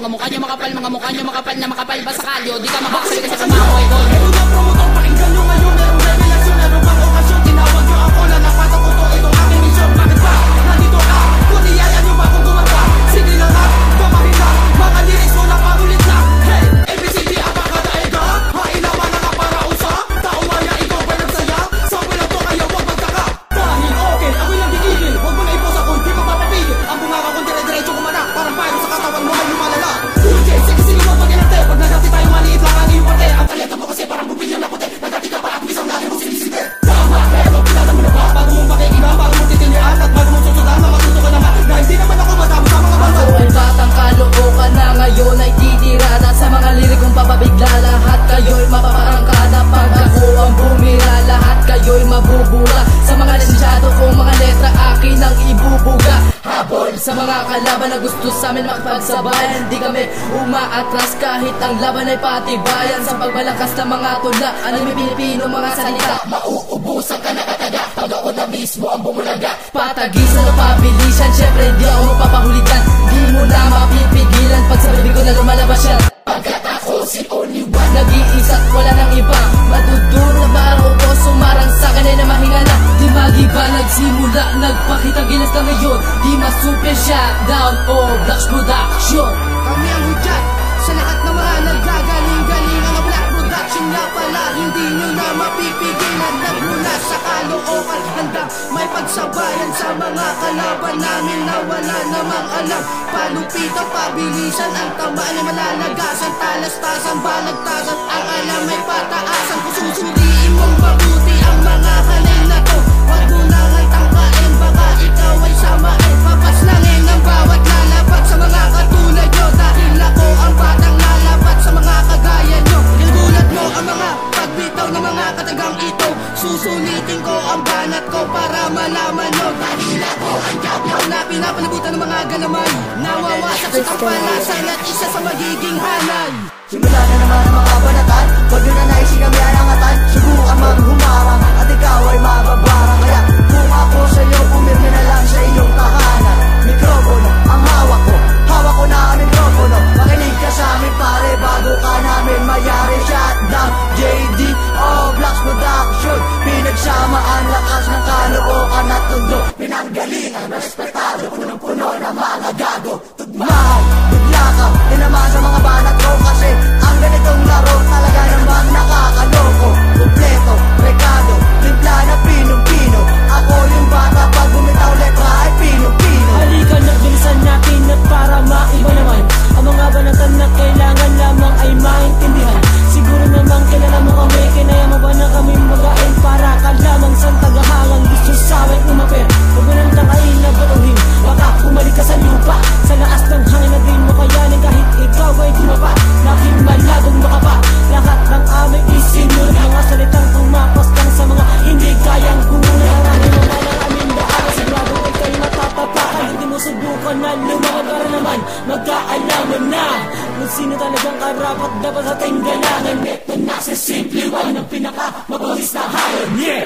mga mukha nyo makapal, mga mukha nyo makapal na makapal ba sa kalyo? Di ka makakasali kasi sa mga idol. Ito na promotor, pakinggan nyo ngayon. Merong revelasyon, ano bang okasyon? Tinawag nyo ako na napatak ko to, itong aking misyon. Bakit ba? Nandito ka, kung niyayan nyo ba kung gumanda? Sige lang ha, gamahin na, mga lyrics mo na pagulit na. Hey, ABCD, apakadaega, hainaman na naparausa. Tao maya, ikaw ba nagsaya? Sabi lang to, kaya huwag magtaka. Dahil okay, ako'y lang gigigil. Huwag mo na ipos ako, di mapapapigil. Ang bunganga kong dire-diretso kumana, parang bayro sa katawan mo ay lumalala. DJ, sige mo pag-inante, pag nagati tayo maliit lang ang iyong parte. Ang talento mo kasi parang bumbilyon na puti. Nagati ka pa at isang lagi mong sinisite. Tama, pero pinala mo na ba? Bago mong makikiga, bago mong titilian, at bago mong susudan, matuto ka na nga na hindi naman ako madami sa mga banda. Ako ay batang kalookan na ngayon ay titira na sa mga lirikong papabigla. Lahat kayo'y mapaparangkada pag ako ang bumira. Lahat kayo'y mabubura sa mga lisensyado kong mga letra akin ang ibubuga. Habol sa mga kalaban na gusto sa amin makipagsabayan. Di kami umaatras kahit ang laban ay patibayan. Sa pagbalakas ng mga tula, anime Pilipino mga salita, mauubusan ka na kataga pag ako na mismo ang bumulaga. Patagisan o pabilisan, syempre di ako mapapahulitan. Di mo na mapipigilan pag sa bibig ko na lumalabas yan. Pagkat ako si only one, nag-iisa't wala nang iba. Matuturo na ba ako ko sumarang sa'kin ay namahinga na. Di magiba nagsimula, nagpakita gilas na ngayon. Di ma-super shutdown o Black Production. Kami ang hudyat sa lahat ng mga nagagaling-galing. Ang Black Production nga pala, hindi nyo na mapipigilan. Nagmula sa kalookan, handang may pagsabayan sa mga kalaban namin na wala namang alam. Palupitan, pabilisan, ang tamaan ay malalagasan. Talastasan, balagtasan, ang alam ay pataasan. Kung susuriin mong mabuti ang mga halay na to, wag mo nang ay tangkain, baka ikaw ay samain. Papaslangin ang bawat lalapat sa mga katulad nyo. Dahil ako ang batang lalapat sa mga kagaya nyo. Ginulat mo ang mga pagbitaw ng mga katagang ito. Susulitin ko ang banat ko para malaman nyo. Dahil ako ang diablo na pinapalibutan ng mga galaman. Nawawasak sa kampalasan at isa sa magiging hanay. Simula na naman ang mga banatan, wag nyo na naising kami alangatan. Subukan mang humarang at ikaw ay mababarang. Kaya kung ako sa'yo, pumirmi na lang sa iyong tahanan. Mikropono ang hawak ko na ang mikropono. Makinig ka sa amin pare, bago ka namin mayari. Shutdown, JD o Black Production. Pinagsama ang lakas ng kalookan at tundo. Pinanggalingan, respetado, punong-puno na mga gago. Tugmahan, bigla ka, tinamaan sa mga banat ko. Kasi ang ganitong laro talaga namang nakakaloko. Kompleto, rekado, timpla na pinong-pino. Ako yung bata pag bumitaw letra ay pinong-pino. Halika na bilisan natin at para maiba naman ang mga banatan na kailangan lamang ay maintindihan. Siguro namang kilala mo kami, kinaya mo ba na kami magain? Para ka lamang sa tagahangang gusto sa amin umapir. Huwag mo nang tangayin na batuhin, baka bumalik ka sa lupa. Sa laas ng hangin na din mo kayanin kahit ikaw ay dumapa. Laking malagong makapa, lahat ng aming isinuri. Mga salitang tumapas lang sa mga hindi kayang kumunan. Ang aming mga ng aming daan, sigurado ikay matatapakan. Hindi mo subukan na lumawag para naman magkaalaman na kung sino talagang karapat dapat sa ating galangan. Ito na sa simple one, ang pinaka mabawis na hayon. Yeah!